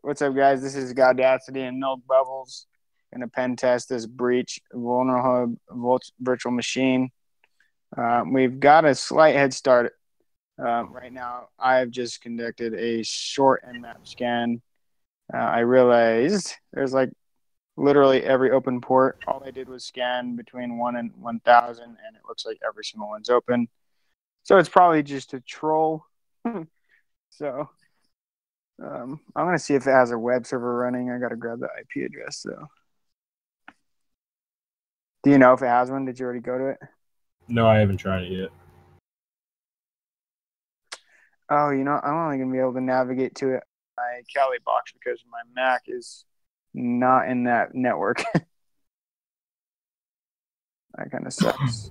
What's up, guys? This is Godacity and Milk Bubbles. Gonna pen test this breach VulnHub virtual machine. We've got a slight head start right now. I've just conducted a short nmap scan. I realized there's like literally every open port. All I did was scan between 1 and 1,000, and it looks like every single one's open. So it's probably just a troll. So I'm gonna see if it has a web server running. I gotta grab the IP address though. Do you know if it has one? Did you already go to it? No, I haven't tried it yet. Oh, I'm only gonna be able to navigate to it on my Kali box because my Mac is not in that network. That kind of sucks.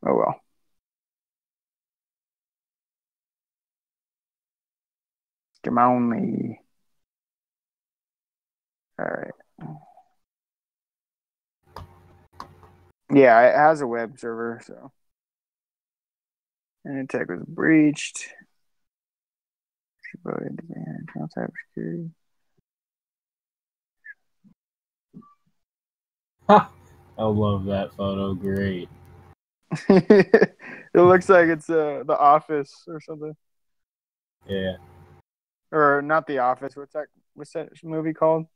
Oh well. Come on me. All right. Yeah, it has a web server, so. And tech was breached. Cybersecurity. Ha! I love that photo. Great. It looks like it's The Office or something. Yeah. Or not The Office. What's that movie called?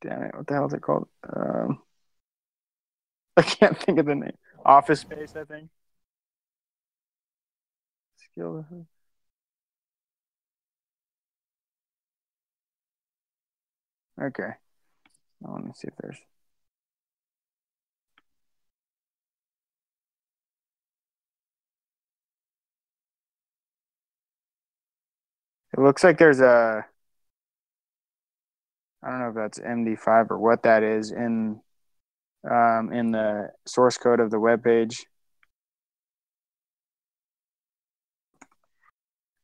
Damn it! What the hell is it called? I can't think of the name. Office Space, I think. Skill. Okay. I want to see if there's. It looks like there's a. I don't know if that's MD5 or what that is in the source code of the web page.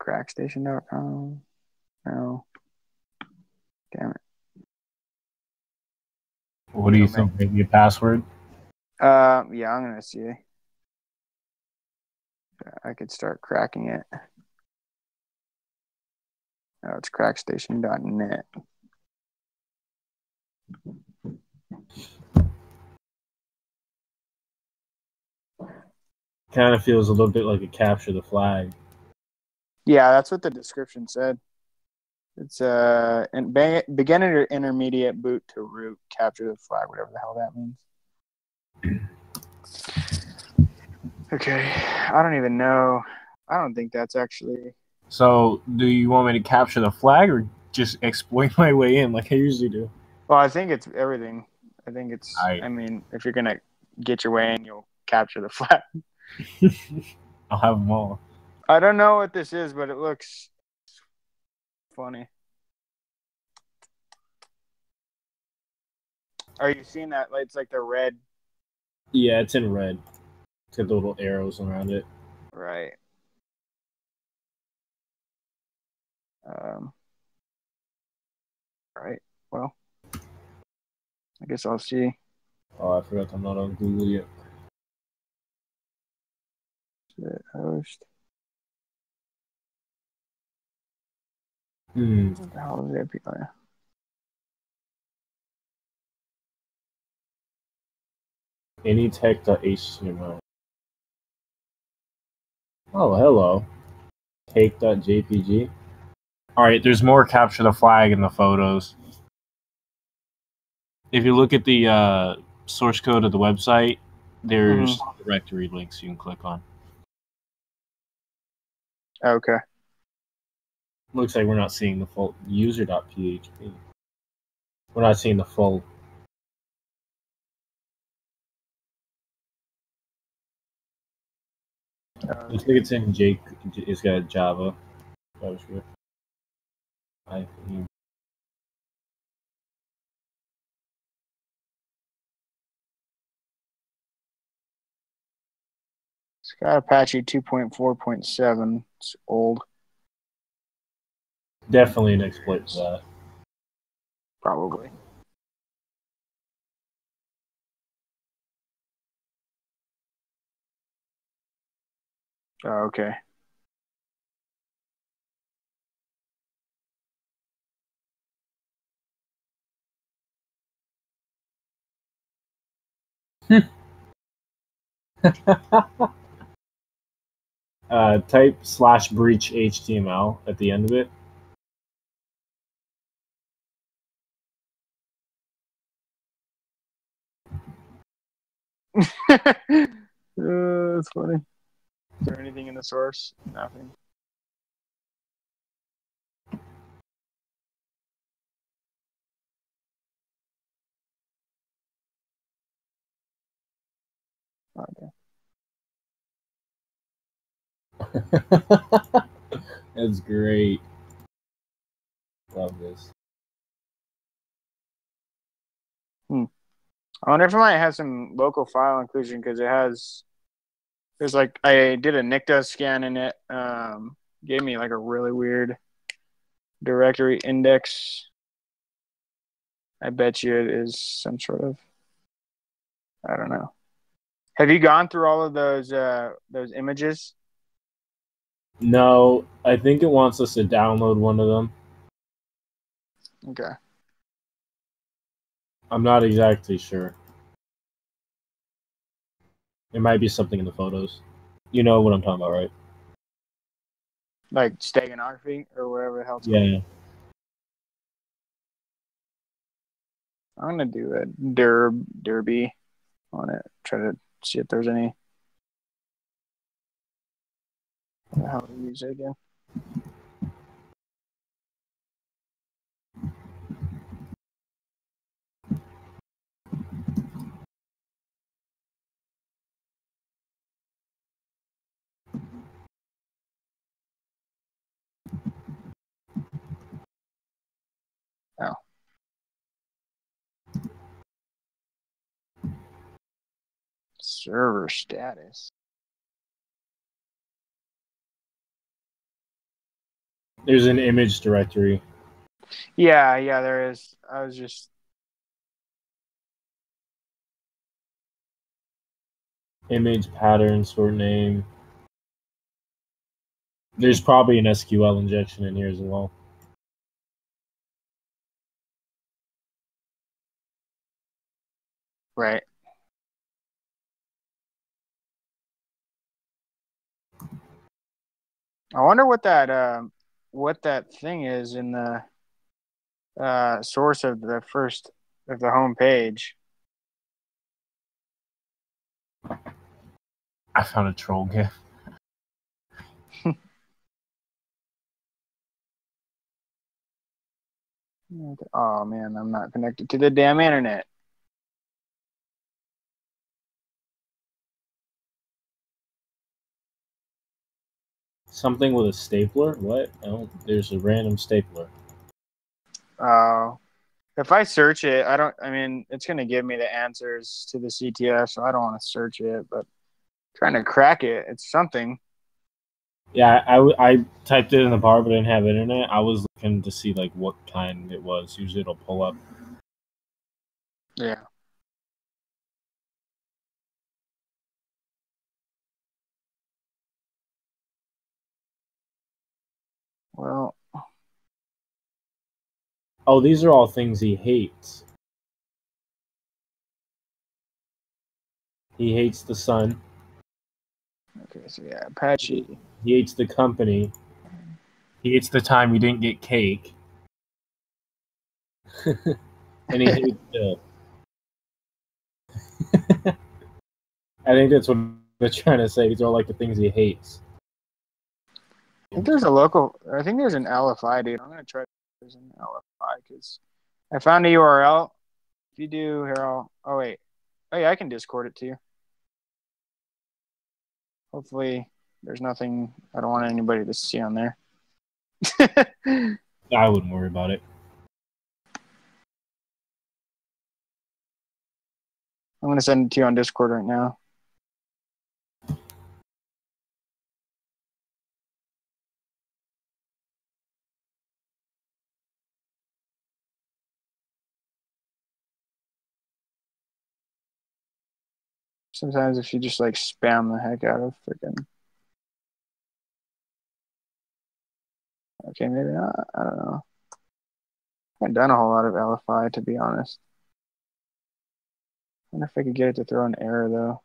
Crackstation.com. No. Damn it. What do you think? Maybe a password? Yeah, I'm gonna see. I could start cracking it. Oh, it's crackstation.net. Kind of feels a little bit like a capture the flag. Yeah, that's what the description said. It's beginner to intermediate boot to root, capture the flag, whatever the hell that means. Okay, I don't even know. I don't think that's actually. So, do you want me to capture the flag or just exploit my way in like I usually do? Well, I think it's everything. I think it's. I mean, if you're gonna get your way in, you'll capture the flag. I'll have them all. I don't know what this is, but it looks funny. Are you seeing that? It's like the red. Yeah, it's in red. It's got the little arrows around it. Right. Right. Well, I guess I'll see. Oh, I forgot I'm not on Google yet. Host. What the hell is API? Anytech.html. Oh, hello. Take.jpg. Alright, there's more capture the flag in the photos. If you look at the source code of the website, there's directory links you can click on. Okay. Looks like we're not seeing the full user.php. We're not seeing the full. Looks like it's in Jake. It's got Java. JavaScript. It's got Apache 2.4.7. It's old. Definitely an exploit for that. Probably. Oh, okay. Type /breach HTML at the end of it. That's funny. Is there anything in the source? Nothing. Okay. That's great. Love this. I wonder if it might have some local file inclusion because there's like I did a NICTA scan in it. Gave me like a really weird directory index. I bet you it is some sort of, I don't know. Have you gone through all of those images? No, I think it wants us to download one of them. Okay. I'm not exactly sure. It might be something in the photos. You know what I'm talking about, right? Like steganography or whatever the hell it's Yeah. called. I'm gonna do a derby on it. Try to see if there's any. How to use it again? Oh. Server status. There's an image directory. Yeah, there is. I was just Image pattern sort name. There's probably an SQL injection in here as well. right. I wonder what that thing is in the source of the first of the home page. I found a troll GIF. Oh man, I'm not connected to the damn internet. Something with a stapler? What? Oh, there's a random stapler. If I search it, I mean, it's going to give me the answers to the CTF, so I don't want to search it, but trying to crack it, it's something. Yeah, I typed it in the bar, but I didn't have internet. I was looking to see like what kind it was. Usually it'll pull up. Yeah. Well. Oh, these are all things he hates. He hates the sun. Okay, so yeah, Apache. He hates the company. He hates the time he didn't get cake. And he hates Bill. I think that's what they're trying to say. These are like the things he hates. I think there's an LFI, dude. I'm going to try there's an LFI because I found a URL. If you do, here, oh, wait. Oh, yeah, I can Discord it to you. Hopefully, there's nothing I don't want anybody to see on there. I wouldn't worry about it. I'm going to send it to you on Discord right now. Sometimes if you just like spam the heck out of freaking. Okay, maybe not. I don't know. I haven't done a whole lot of LFI, to be honest. wonder if I could get it to throw an error,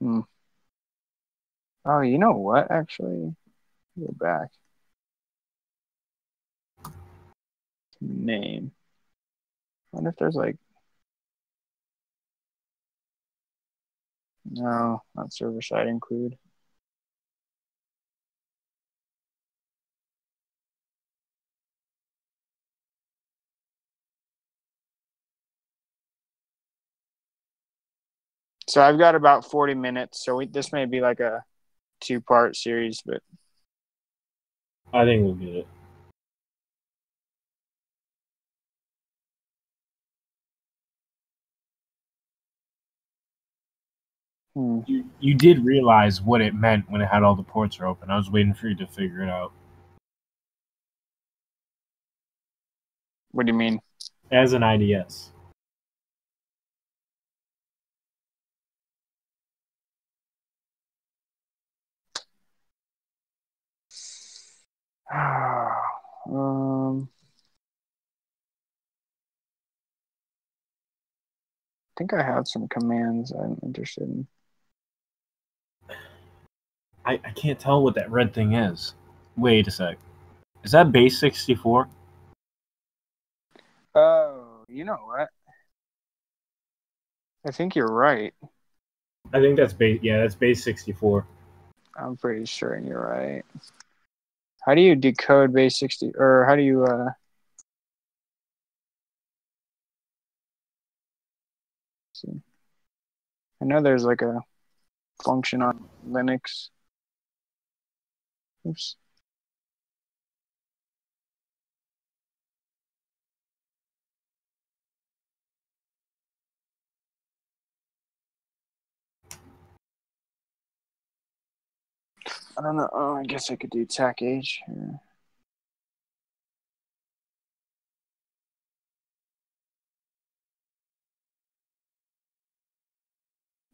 though. Oh, you know what, actually? Go back. Name. I wonder if there's like... No, not server-side include. So I've got about 40 minutes, so this may be like a 2-part series, but... I think we'll get it. You did realize what it meant when it had all the ports are open. I was waiting for you to figure it out. What do you mean? As an IDS. I think I have some commands I'm interested in. I can't tell what that red thing is. Wait a sec. Is that base 64? Oh, you know what? I think you're right. I think that's base. Yeah, that's base 64. I'm pretty sure you're right. How do you decode base 60? Or how do you... see? I know there's like a function on Linux. Oops. I don't know. Oh, I guess I could do TAC H here.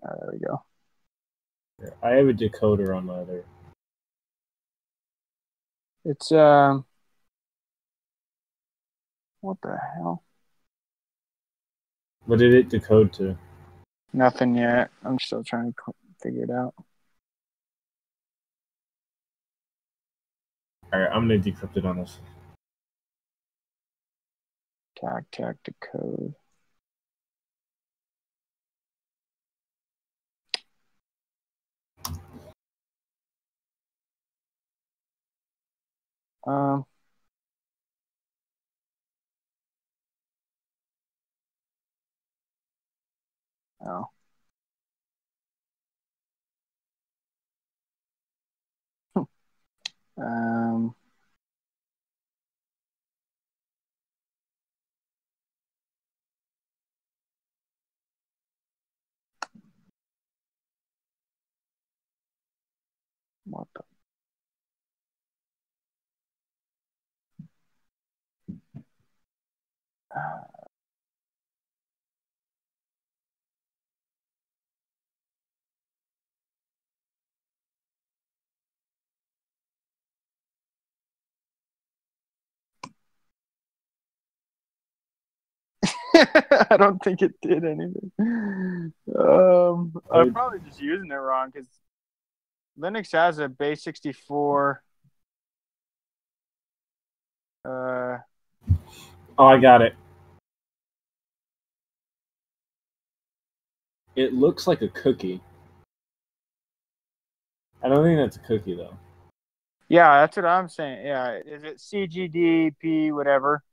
Oh, there we go. I have a decoder on my other. It's what the hell? What did it decode to? Nothing yet. I'm still trying to figure it out. Alright, I'm gonna decrypt it on this. TAC decode. Um. Oh. um. What the? I don't think it did anything. I'm probably just using it wrong because Linux has a base 64. Oh, I got it. It looks like a cookie. I don't think that's a cookie though. Yeah, that's what I'm saying. Yeah, is it CGDP whatever?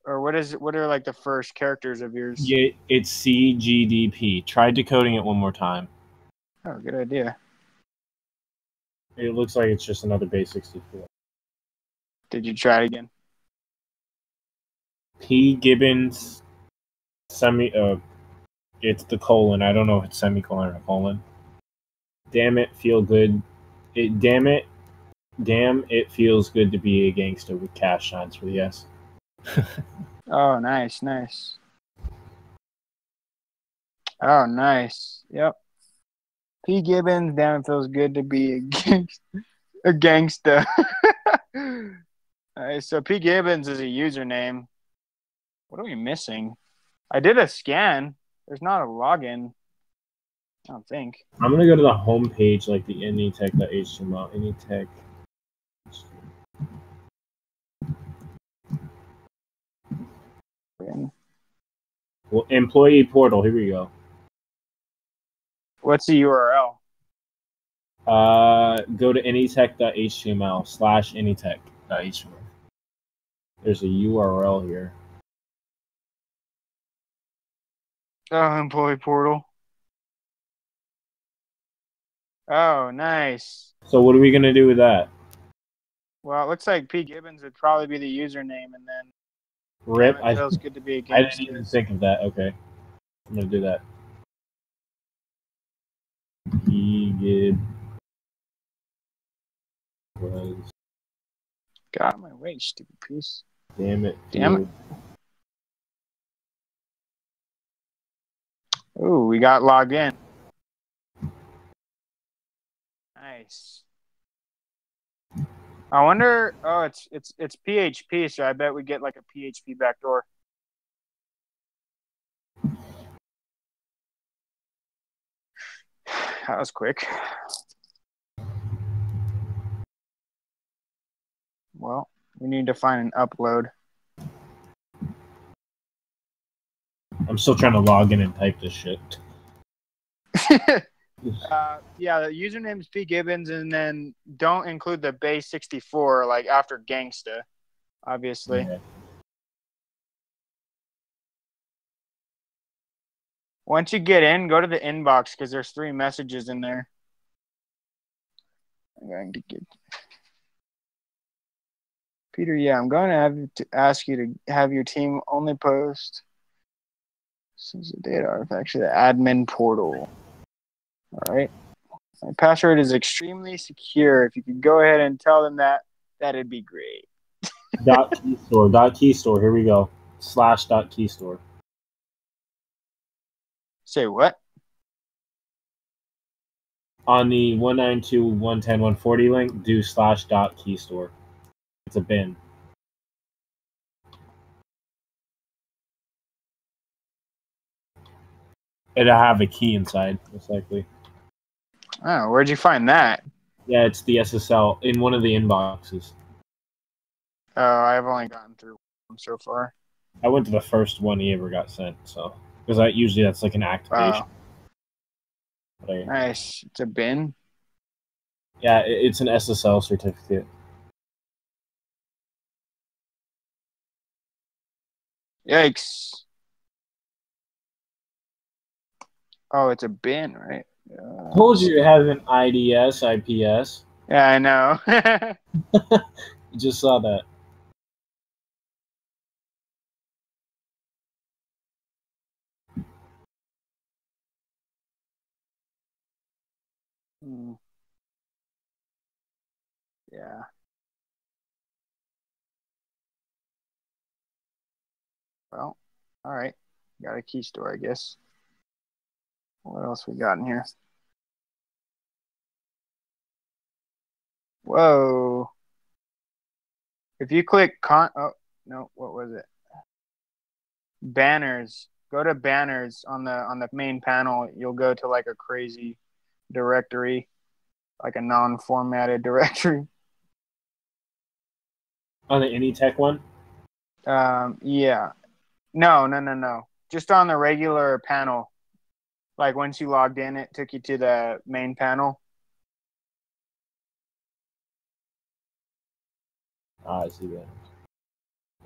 Or what is it? What are like the first characters of yours? Yeah, it's CGDP. Try decoding it one more time. Oh, good idea. It looks like it's just another base 64. Did you try it again? P Gibbons it's the colon. I don't know if it's semicolon or colon. Damn it, feel good. Damn it feels good to be a gangster with cash signs for the S. Oh, nice. Oh, nice. Yep. P. Gibbons, damn, it feels good to be a gangster. A gangsta. All right, so P. Gibbons is a username. What are we missing? I did a scan. There's not a login. I don't think. I'm gonna go to the home page, like the anytech.html. Anytech. Well, employee portal. Here we go. What's the URL? Go to anytech.html/anytech.html. There's a URL here. Oh, employee portal. Oh, nice. So what are we gonna do with that? Well, it looks like P. Gibbons would probably be the username, and then Rip. it feels good to be a I didn't gangster. even think of that. Okay, I'm gonna do that. P. Gibbons. Got my way, stupid piece. Damn it. Damn it. Ooh, we got logged in. Nice. I wonder. Oh, it's PHP, so I bet we get like a PHP backdoor. That was quick. Well, we need to find an upload. I'm still trying to log in and type this shit. Yeah, the username is P. Gibbons, and then don't include the base 64 like after gangsta, obviously. Yeah. Once you get in, go to the inbox because there's 3 messages in there. I'm going to get Peter. Yeah, I'm going to have to ask you to have your team only post since the data artifact to the admin portal. All right. My password is extremely secure. If you could go ahead and tell them that, that'd be great. .keystore. Here we go. /.keystore. Say what? On the 192.110.140 link, do /.keystore. It's a bin. It'll have a key inside, most likely. Oh, where'd you find that? Yeah, it's the SSL in one of the inboxes. Oh, I've only gotten through one so far. I went to the first one he ever got sent, so because that's like an activation. Nice. It's a bin. Yeah, it's an SSL certificate. Yikes. Oh, it's a bin, right? Told you it has an IDS, IPS. Yeah, I know. Just saw that. Yeah. Well, all right. Got a key store, I guess. What else we got in here? Whoa. If you click oh, no, what was it? Banners. Go to banners on the main panel. You'll go to like a crazy directory, like a non-formatted directory. On the Anytech one? Yeah. No. Just on the regular panel. Like once you logged in, it took you to the main panel. I see that.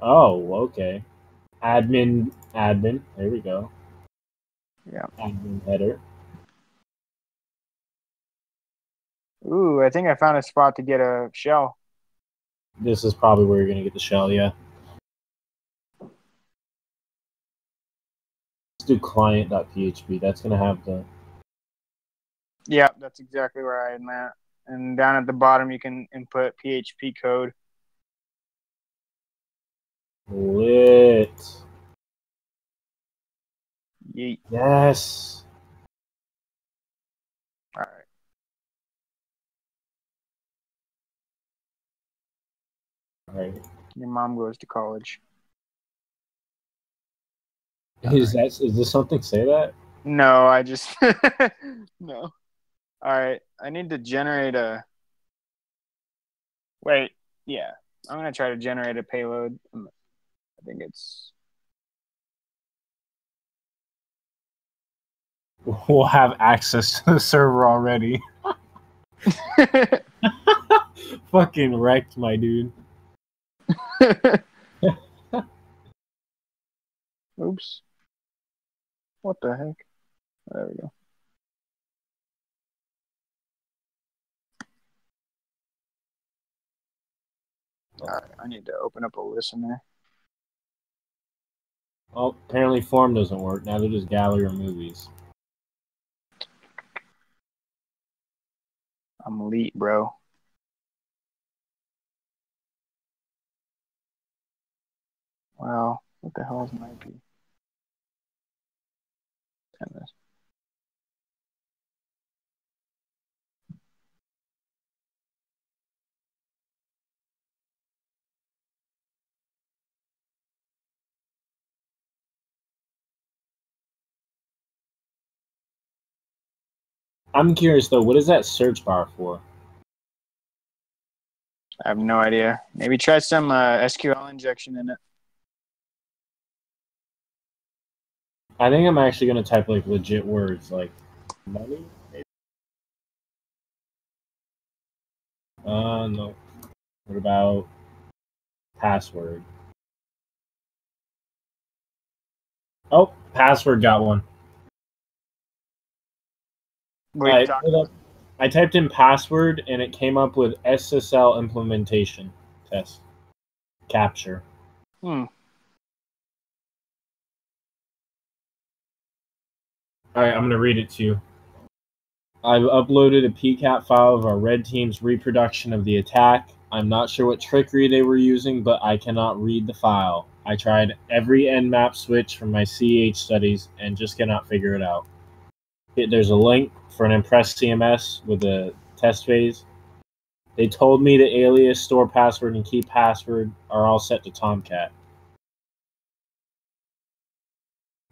Oh, okay. Admin. There we go. Yeah. Admin header. Ooh, I think I found a spot to get a shell. This is probably where you're gonna get the shell, yeah. Let's do client.php. That's gonna have the. Yeah, that's exactly where I am at. And down at the bottom, you can input PHP code. Lit. Yeet. Yes. All right. Right. Your mom goes to college. Is this something say that? No, I just no. All right, I need to generate a. Wait, yeah, I'm gonna try to generate a payload. I think it's. We'll have access to the server already. Fucking wrecked, my dude. Oops. What the heck? There we go. All right, I need to open up a listener. Well, apparently form doesn't work. Now they're just gallery or movies. I'm elite, bro. Wow, what the hell is my IP? Tennis. I'm curious though, what is that search bar for? I have no idea. Maybe try some SQL injection in it. I think I'm actually gonna type like legit words like money. Maybe? No. What about password? Oh, password got one. I typed in password and it came up with SSL implementation test capture. All right, I'm gonna read it to you. I've uploaded a PCAP file of our red team's reproduction of the attack. I'm not sure what trickery they were using, but I cannot read the file. I tried every nmap switch from my CH studies and just cannot figure it out. There's a link for an Impress CMS with a test phase. They told me the alias, store password, and key password are all set to Tomcat.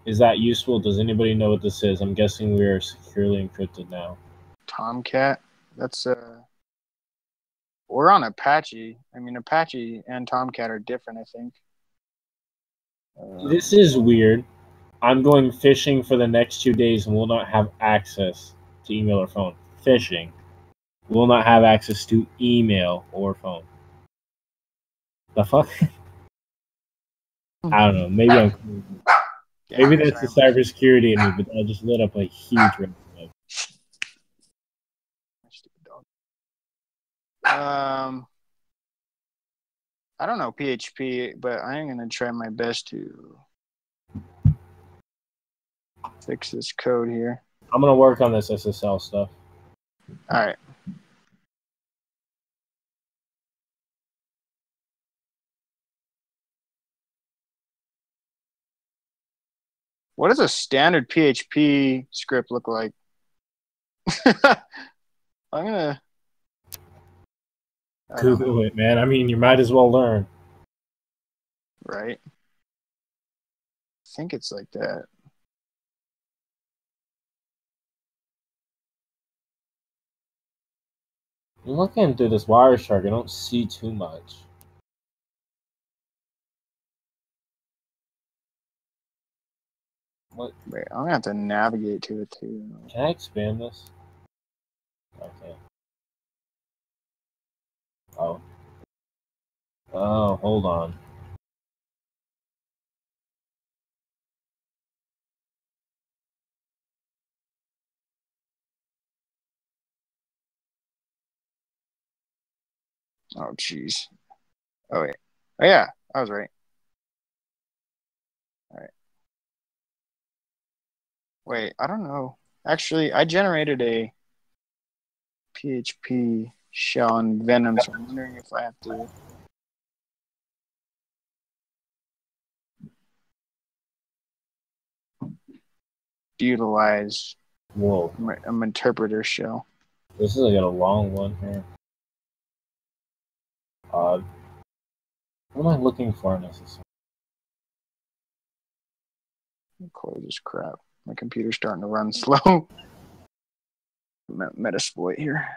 Is that useful? Does anybody know what this is? I'm guessing we are securely encrypted now. Tomcat? That's we're on Apache. I mean, Apache and Tomcat are different, I think. This is weird. I'm going fishing for the next 2 days and will not have access to email or phone. Fishing. Will not have access to email or phone. The fuck? I don't know. Maybe I'm crazy. Maybe that's the cybersecurity in me, but I just lit up a huge red flag. I don't know PHP, but I am gonna try my best to fix this code here. I'm gonna work on this SSL stuff. All right. What does a standard PHP script look like? I'm gonna Google it, man. I mean, you might as well learn. Right. I think it's like that. Looking through this Wireshark, I don't see too much. What? Wait, I'm gonna have to navigate to it too. Can I expand this? Okay. Oh. Oh, hold on. Oh, jeez. Oh, wait. Oh, yeah. I was right. All right. Wait, I don't know. Actually, I generated a PHP shell in Venom, so I'm wondering if I have to utilize an interpreter shell. This is like a long one here. Odd. What am I looking for necessarily? Close this crap. My computer's starting to run slow. Metasploit here.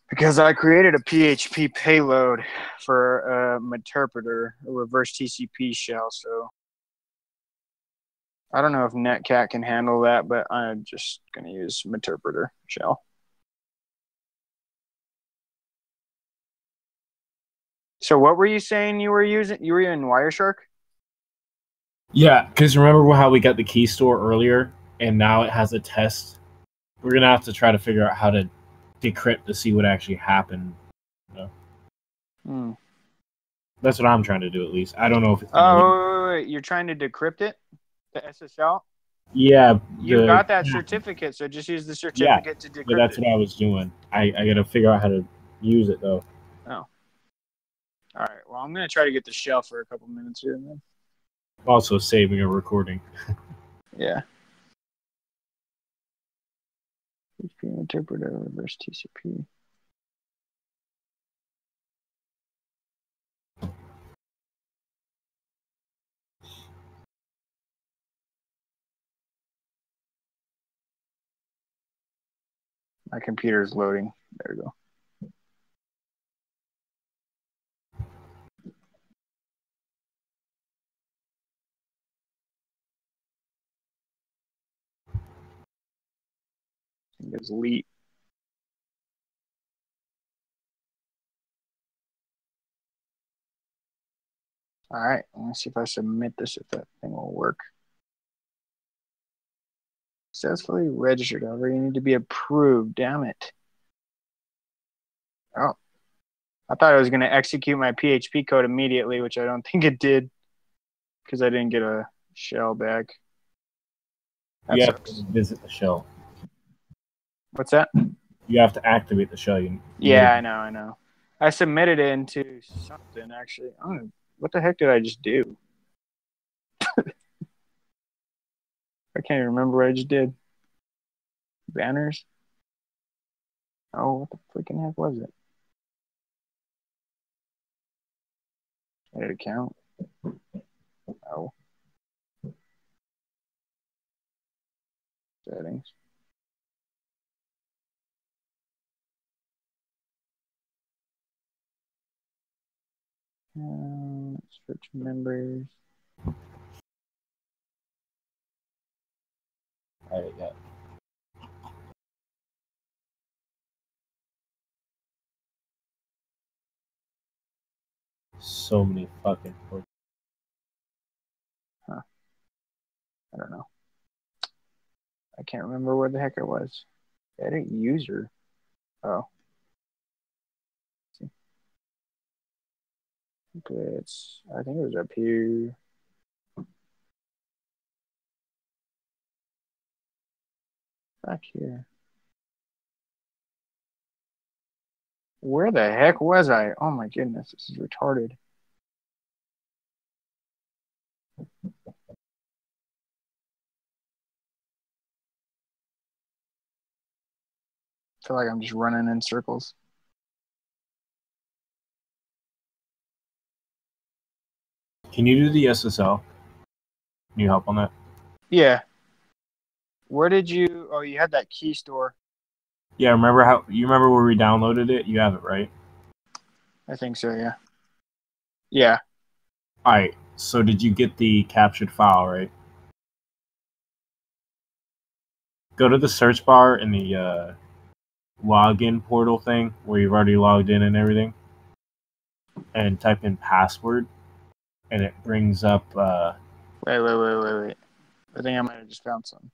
Because I created a PHP payload for a interpreter, a reverse TCP shell, so I don't know if Netcat can handle that, but I'm just going to use interpreter shell. So what were you saying you were using? You were in Wireshark? Yeah, because remember how we got the key store earlier, and now it has a test? We're going to have to try to figure out how to decrypt to see what actually happened. You know? That's what I'm trying to do, at least. I don't know if it's wait. You're trying to decrypt it? The SSL? Yeah. You got that certificate, so just use the certificate to decrypt it. That's what I was doing. I got to figure out how to use it, though. Oh. All right. Well, I'm going to try to get the shell for a couple minutes here, then. Also saving a recording. Yeah. TCP interpreter, reverse TCP. My computer is loading. There we go. I think it's leak. All right. Let me see if I submit this, if that thing will work. Successfully registered. However, you need to be approved. Damn it. Oh. I thought I was going to execute my PHP code immediately, which I don't think it did because I didn't get a shell back. That you have to visit the shell. What's that? You have to activate the shell. Yeah, I know. I submitted it into something, actually. I don't know. What the heck did I just do? I can't even remember what I just did. Banners? Oh, what the freaking heck was it? Edit account? Oh. Settings. Search members. All right, yeah. So many fucking words. Huh. I don't know. I can't remember where the heck it was. Edit user. Oh. It's, I think it was up here. Back here. Where the heck was I? Oh my goodness, this is retarded. I feel like I'm just running in circles. Can you do the SSL? Can you help on that? Yeah. Where did you? Oh, you had that key store. Yeah, remember where we downloaded it? You have it, right? I think so, yeah. Yeah. All right. So did you get the captured file, right? Go to the search bar in the login portal thing where you've already logged in and everything, and type in password, and it brings up. Wait. I think I might have just found something.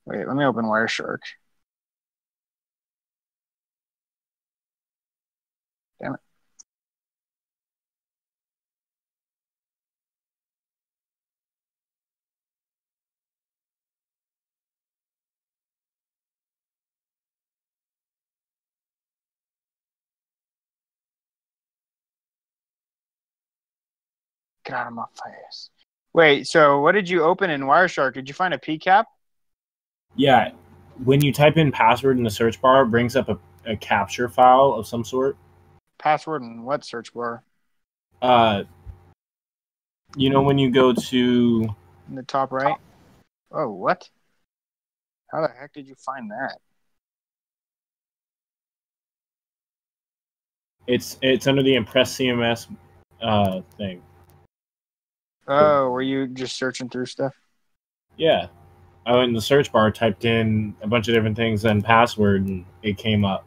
Wait, let me open Wireshark. Damn it. Get out of my face. Wait, so what did you open in Wireshark? Did you find a PCAP? Yeah, When you type in password in the search bar, it brings up a capture file of some sort. Password in what search bar? When you go to In the top right? Oh, what? How the heck did you find that? it's under the Impress CMS thing. Oh, were you just searching through stuff? Yeah. I went in the search bar, typed in a bunch of different things, then password, and it came up.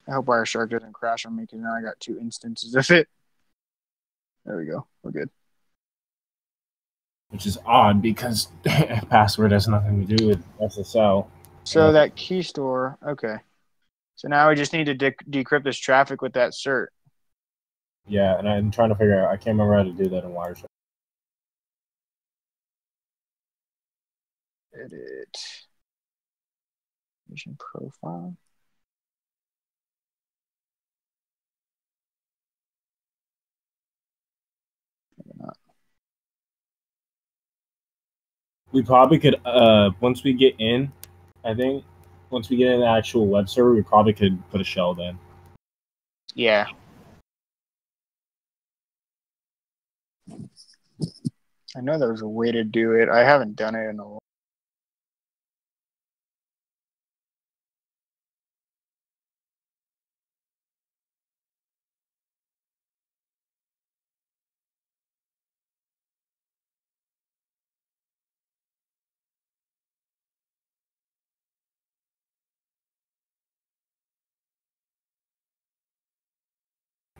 I hope Wireshark doesn't crash on me because now I got 2 instances of it. There we go. We're good. Which is odd because password has nothing to do with SSL. So that key store, okay. So now we just need to decrypt this traffic with that cert. Yeah, and I'm trying to figure out. I can't remember how to do that in Wireshark. Edit. Mission profile. We probably could, once we get in, I think, once we get in the actual web server, we probably could put a shell then. Yeah. I know there was a way to do it. I haven't done it in a while.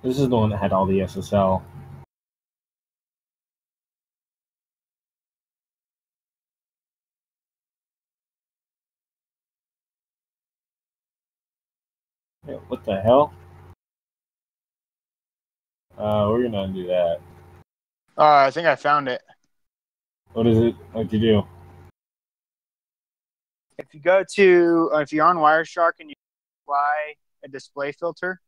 This is the one that had all the SSL. Yeah, what the hell? We're gonna undo that. I think I found it. What is it? What'd you do? If you go to, if you're on Wireshark and you apply a display filter,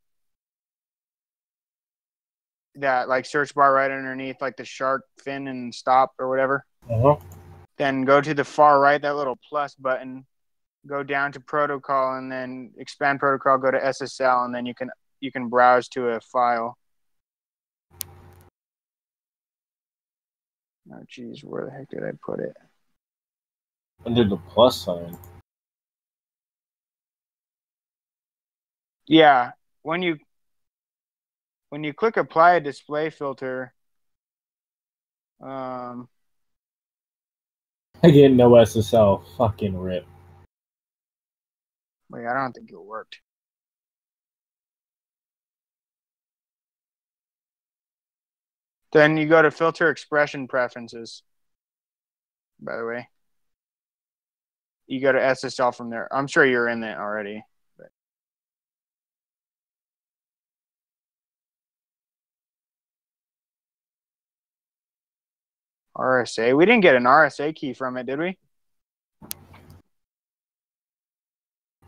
that like search bar right underneath like the shark fin and stop or whatever, then go to the far right, that little plus button, go down to protocol and then expand protocol, go to SSL, and then you can browse to a file. Oh geez, where the heck did I put it? Under the plus sign. Yeah, when you click apply a display filter, I get no SSL. Fucking rip. wait, I don't think it worked. Then you go to filter expression preferences. By the way, you go to SSL from there. I'm sure you're in it already. But... RSA. We didn't get an RSA key from it, did we?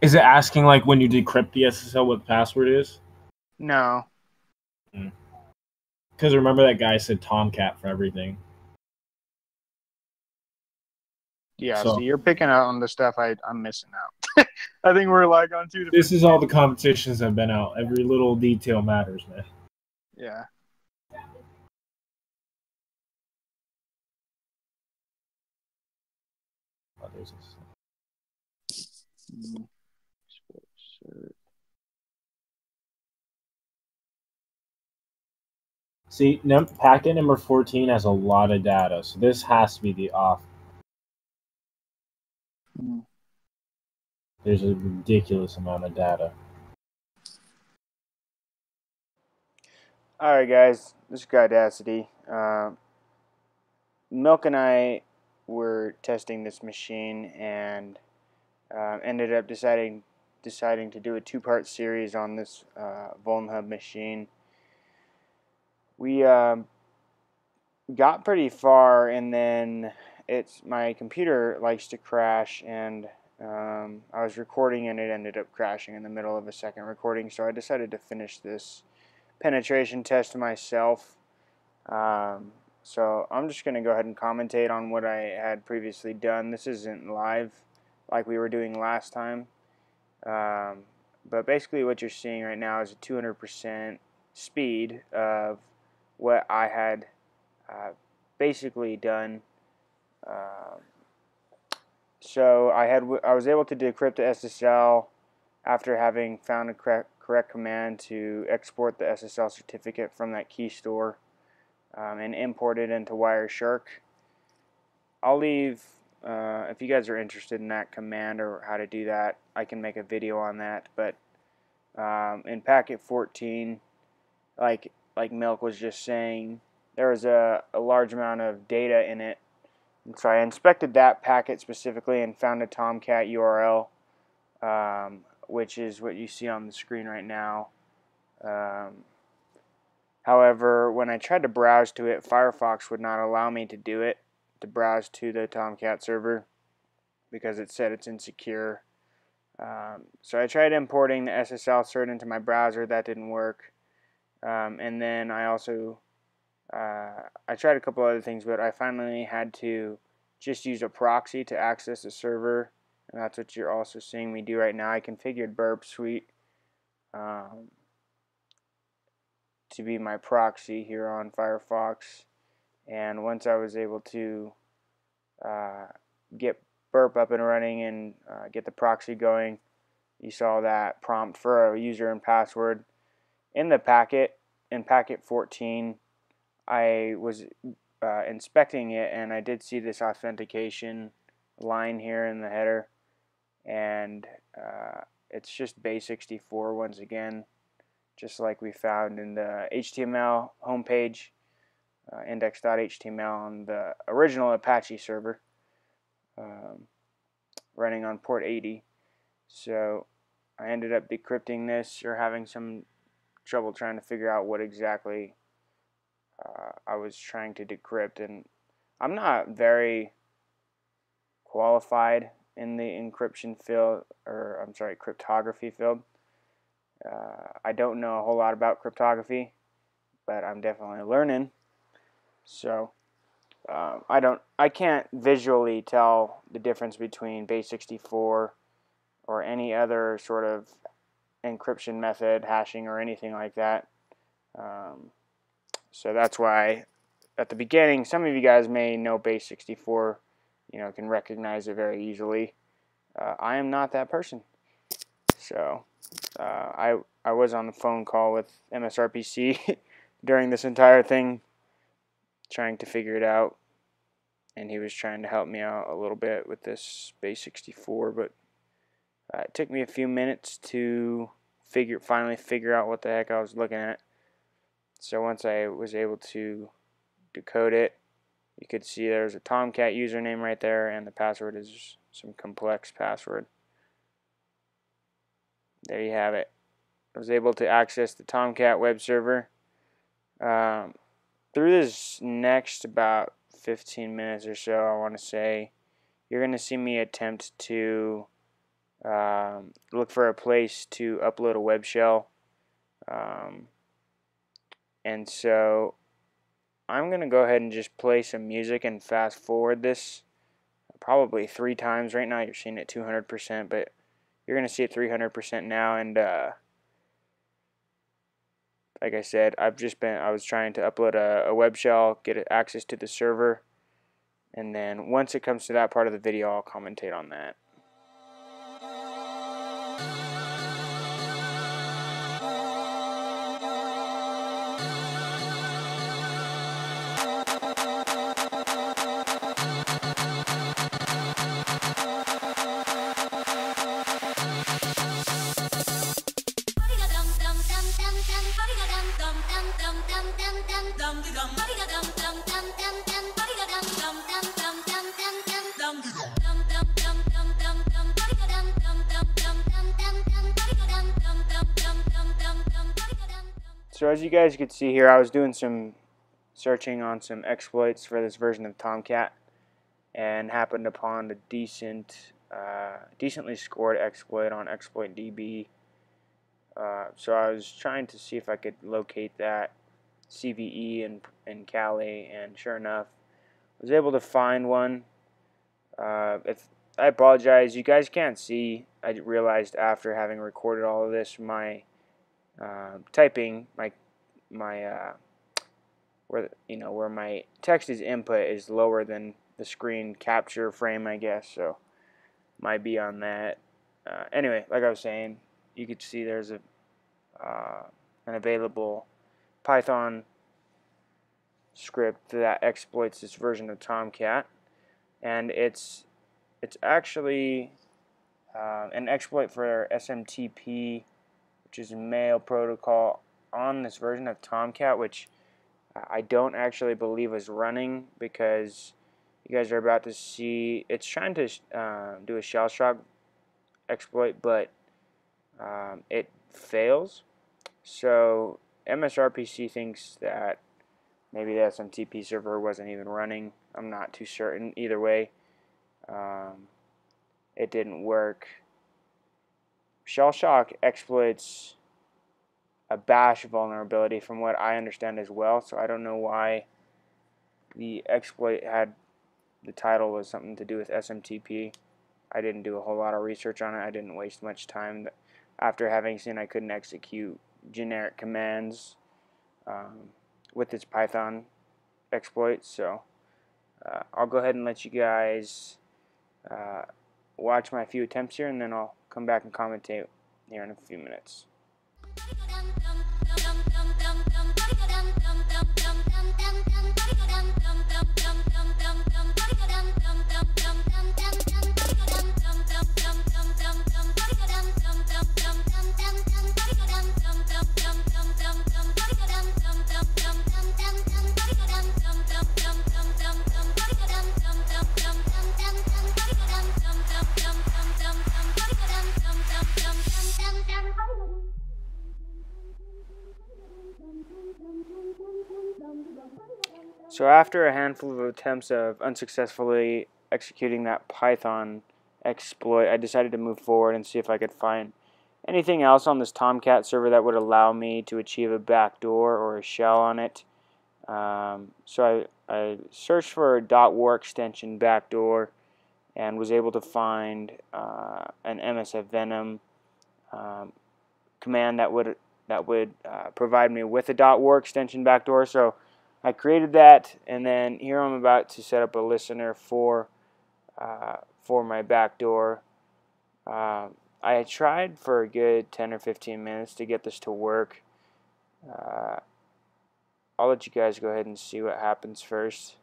Is it asking like when you decrypt the SSL what the password is? No. Because remember that guy said Tomcat for everything. Yeah, so you're picking out on the stuff I'm missing out. I think we're like on 2 different. This is all the competitions that have been out. Every little detail matters, man. Yeah. Oh, there's this. See, packet number 14 has a lot of data, so this has to be the off. There's a ridiculous amount of data. All right, guys. This is godacity. Milk and I were testing this machine and ended up deciding to do a 2-part series on this VulnHub machine. We got pretty far, and then my computer likes to crash, and I was recording and it ended up crashing in the middle of a second recording, so I decided to finish this penetration test myself. So I'm just going to go ahead and commentate on what I had previously done. This isn't live. like we were doing last time. But basically what you're seeing right now is a 200% speed of what I had basically done. So I was able to decrypt the SSL after having found a correct command to export the SSL certificate from that key store and import it into Wireshark. I'll leave, if you guys are interested in that command or how to do that, I can make a video on that. But in packet 14, like Milk was just saying, there was a large amount of data in it. And so I inspected that packet specifically and found a Tomcat URL, which is what you see on the screen right now. However, when I tried to browse to it, Firefox would not allow me to do it, to browse to the Tomcat server, because it said it's insecure. So I tried importing the SSL cert into my browser. That didn't work. And then I also I tried a couple other things, but I finally had to just use a proxy to access the server, and that's what you're also seeing me do right now. I configured Burp Suite to be my proxy here on Firefox, and once I was able to get Burp up and running and get the proxy going, you saw that prompt for a user and password. In the packet, in packet 14, I was inspecting it, and I did see this authentication line here in the header, and it's just base64 once again, just like we found in the HTML homepage, index.html on the original Apache server, running on port 80. So I ended up decrypting this, or having some trouble trying to figure out what exactly I was trying to decrypt, and I'm not very qualified in the encryption field, or I'm sorry, cryptography field. I don't know a whole lot about cryptography, but I'm definitely learning. So I can't visually tell the difference between base64 or any other sort of encryption method, hashing, or anything like that. So that's why at the beginning, some of you guys may know base64, can recognize it very easily. I am not that person. So I was on the phone call with MSRPC during this entire thing, trying to figure it out, and he was trying to help me out a little bit with this base64, but it took me a few minutes to finally figure out what the heck I was looking at. So once I was able to decode it, you could see there's a Tomcat username right there, and the password is some complex password. There you have it. I was able to access the Tomcat web server. Through this next about 15 minutes or so, I want to say, you're going to see me attempt to look for a place to upload a web shell. And so I'm going to go ahead and just play some music and fast forward this probably 3 times. Right now you're seeing it 200%, but you're going to see it 300% now. And like I said, I was trying to upload a web shell, get access to the server, and then once it comes to that part of the video, I'll commentate on that. So as you guys could see here, I was doing some searching on some exploits for this version of Tomcat, and happened upon a decently scored exploit on ExploitDB. So I was trying to see if I could locate that CVE in Kali, and sure enough, I was able to find one. If I apologize. You guys can't see. I realized after having recorded all of this, my typing, my where my text is input is lower than the screen capture frame, I guess. So might be on that. Anyway, like I was saying, you could see there's an available Python script that exploits this version of Tomcat, and it's actually an exploit for SMTP, which is a mail protocol on this version of Tomcat, which I don't actually believe is running, because you guys are about to see it's trying to do a shell shock exploit, but it fails. So MSRPC thinks that maybe the SMTP server wasn't even running. I'm not too certain. Either way, it didn't work. Shell shock exploits a bash vulnerability from what I understand as well, so I don't know why the exploit had the title was something to do with SMTP. I didn't do a whole lot of research on it. I didn't waste much time after having seen I couldn't execute generic commands with this Python exploit. So I'll go ahead and let you guys watch my few attempts here, and then I'll come back and commentate here in a few minutes. So after a handful of attempts of unsuccessfully executing that Python exploit, I decided to move forward and see if I could find anything else on this Tomcat server that would allow me to achieve a backdoor or a shell on it. So I searched for a .war extension backdoor and was able to find an MSF Venom command that would provide me with a .war extension backdoor. So I created that, and then here I'm about to set up a listener for my backdoor. I tried for a good 10 or 15 minutes to get this to work. I'll let you guys go ahead and see what happens first.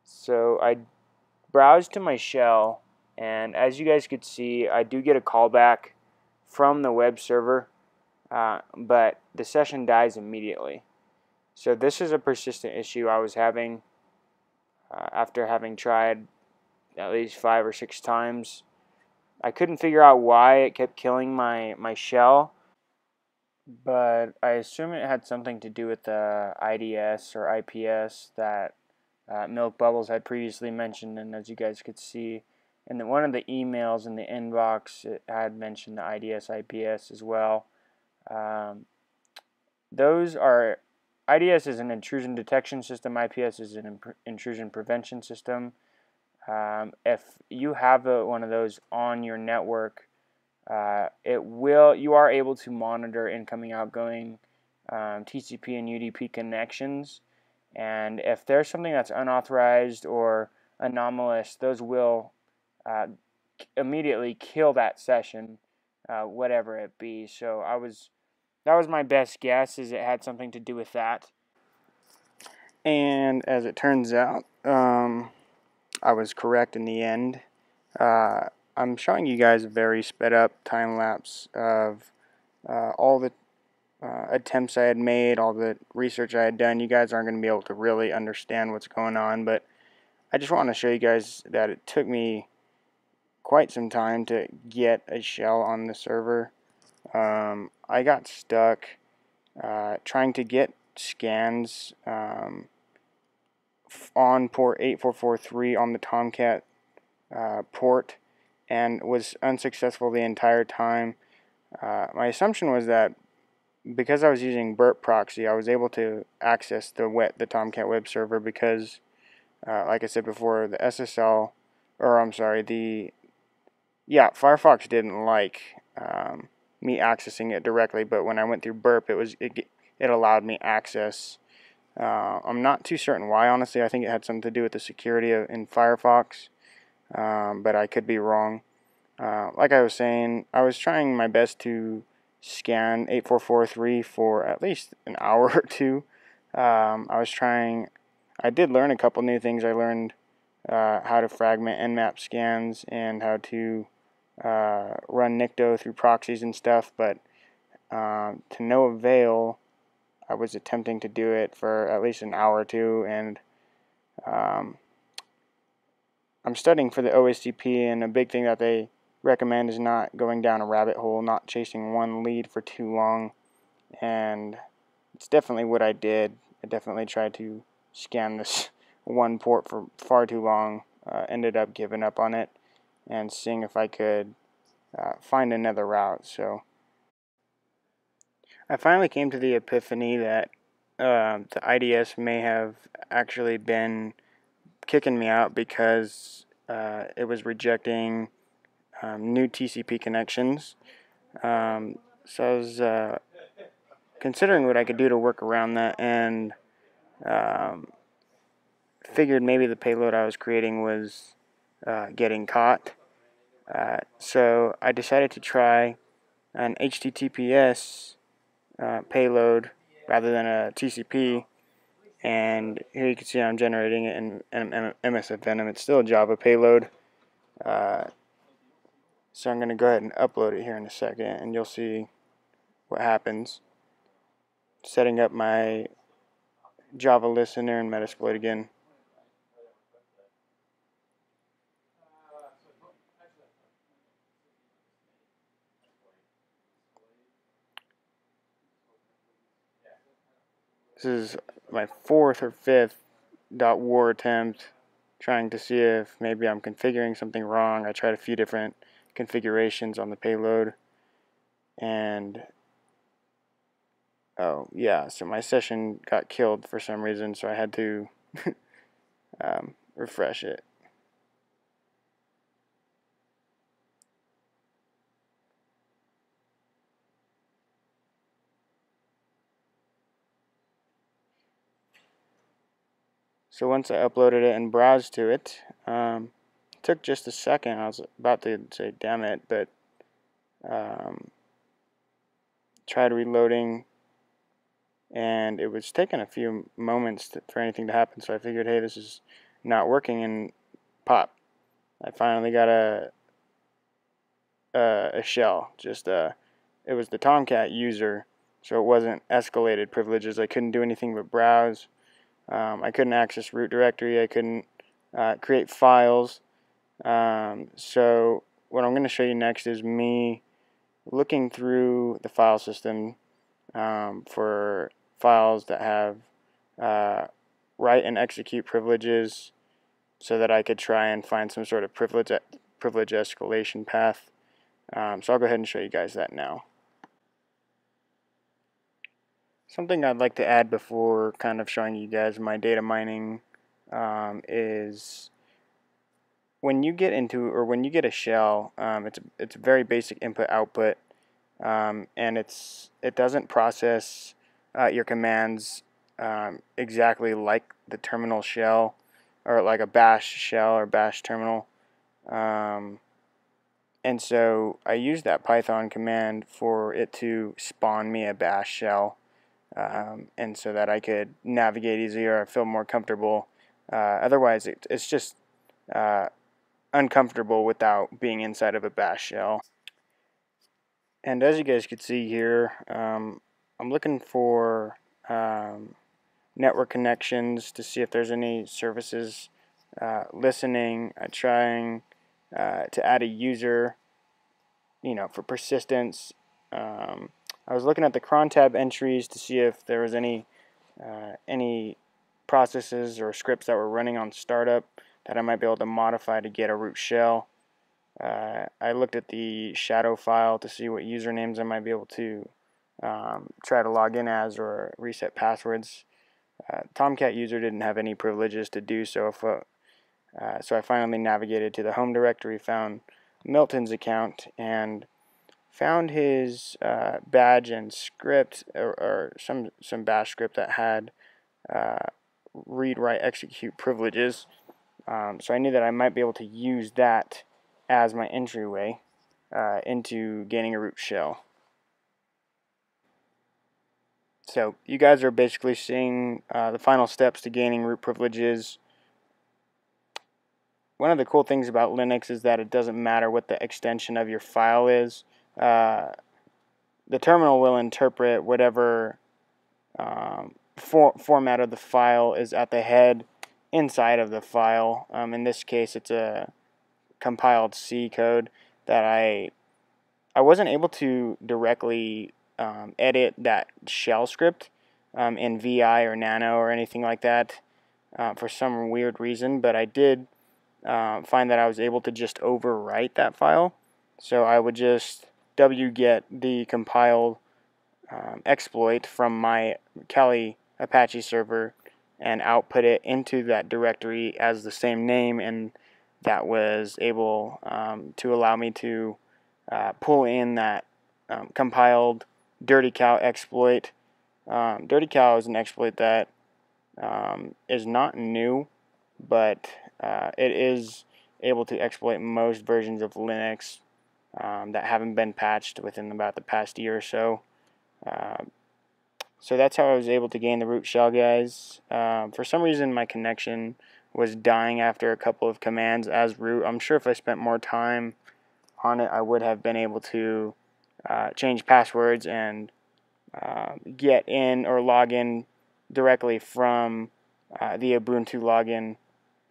So I browsed to my shell, and as you guys could see, I do get a callback from the web server, but the session dies immediately. So this is a persistent issue I was having after having tried at least 5 or 6 times. I couldn't figure out why it kept killing my shell, but I assume it had something to do with the IDS or IPS that Milk Bubbles had previously mentioned, and as you guys could see in one of the emails in the inbox, it had mentioned the IDS, IPS as well. Those are, IDS is an intrusion detection system, IPS is an intrusion prevention system. If you have one of those on your network, you are able to monitor incoming, outgoing TCP and UDP connections, and if there's something that's unauthorized or anomalous, those will immediately kill that session, whatever it be. So that was my best guess, is it had something to do with that. And as it turns out, I was correct in the end. I'm showing you guys a very sped up time lapse of all the attempts I had made, all the research I had done. You guys aren't going to be able to really understand what's going on, but I just want to show you guys that it took me quite some time to get a shell on the server. I got stuck trying to get scans on port 8443 on the Tomcat port, and was unsuccessful the entire time. My assumption was that because I was using burp proxy, I was able to access the Tomcat web server because, like I said before, the SSL, or I'm sorry, Firefox didn't like me accessing it directly, but when I went through burp, it allowed me access. I'm not too certain why, honestly. I think it had something to do with the security in Firefox, but I could be wrong. Like I was saying, I was trying my best to scan 8443 for at least an hour or two. I did learn a couple new things. I learned how to fragment Nmap scans and how to run Nikto through proxies and stuff, but to no avail. I was attempting to do it for at least an hour or two, and um, I'm studying for the OSCP, and a big thing that they recommend is not going down a rabbit hole, not chasing one lead for too long, and it's definitely what I did. I definitely tried to scan this one port for far too long, ended up giving up on it and seeing if I could find another route. So I finally came to the epiphany that the IDS may have actually been kicking me out because it was rejecting new TCP connections. So I was considering what I could do to work around that, and um, figured maybe the payload I was creating was getting caught. So I decided to try an HTTPS payload rather than a TCP. And here you can see I'm generating it in MSF Venom. It's still a Java payload. So I'm going to go ahead and upload it here in a second, and you'll see what happens. Setting up my Java listener and Metasploit again. This is my fourth or fifth .war attempt, trying to see if maybe I'm configuring something wrong. I tried a few different configurations on the payload, and oh yeah, so my session got killed for some reason, so I had to refresh it. So once I uploaded it and browsed to it, it took just a second. I was about to say damn it, but tried reloading, and it was taking a few moments for anything to happen, so I figured, hey, this is not working, and pop, I finally got a shell. It was the Tomcat user, so it wasn't escalated privileges. I couldn't do anything but browse. I couldn't access root directory. I couldn't create files. So what I'm going to show you next is me looking through the file system for files that have write and execute privileges, so that I could try and find some sort of privilege escalation path. So I'll go ahead and show you guys that now. Something I'd like to add before kind of showing you guys my data mining is when you get a shell, it's a very basic input output, and it doesn't process your commands exactly like the terminal shell, or like a bash shell or bash terminal. And so I used that Python command for it to spawn me a bash shell, and so that I could navigate easier, I feel more comfortable. Otherwise, it's just uncomfortable without being inside of a bash shell. And as you guys can see here, I'm looking for network connections to see if there's any services listening. I'm trying to add a user, for persistence. I was looking at the cron tab entries to see if there was any processes or scripts that were running on startup that I might be able to modify to get a root shell. I looked at the shadow file to see what usernames I might be able to try to log in as or reset passwords. Tomcat user didn't have any privileges to do so. So I finally navigated to the home directory, found Milton's account, and found his badge and script, or some bash script that had read, write, execute privileges. So I knew that I might be able to use that as my entryway into gaining a root shell. So you guys are basically seeing the final steps to gaining root privileges. One of the cool things about Linux is that it doesn't matter what the extension of your file is. The terminal will interpret whatever format of the file is at the head inside of the file. In this case, it's a compiled C code that I wasn't able to directly edit that shell script in VI or Nano or anything like that for some weird reason, but I did find that I was able to just overwrite that file. So I would just wget the compiled exploit from my Kali Apache server and output it into that directory as the same name, and that was able to allow me to pull in that compiled Dirty Cow exploit. Dirty Cow is an exploit that is not new, but it is able to exploit most versions of Linux that haven't been patched within about the past year or so. So that's how I was able to gain the root shell, guys. For some reason, my connection was dying after a couple of commands as root. I'm sure if I spent more time on it, I would have been able to change passwords and get in or log in directly from the Ubuntu login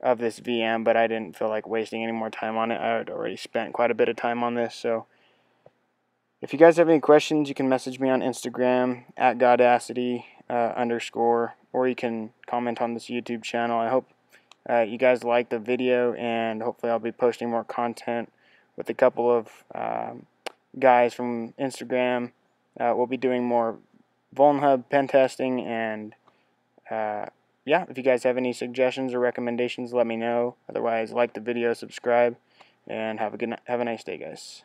of this VM, but I didn't feel like wasting any more time on it. I had already spent quite a bit of time on this. So if you guys have any questions, you can message me on Instagram at godacity _ or you can comment on this YouTube channel. I hope you guys like the video, and hopefully I'll be posting more content with a couple of guys from Instagram. We'll be doing more VulnHub pen testing, and yeah, if you guys have any suggestions or recommendations, let me know. Otherwise, like the video, subscribe, and have a nice day, guys.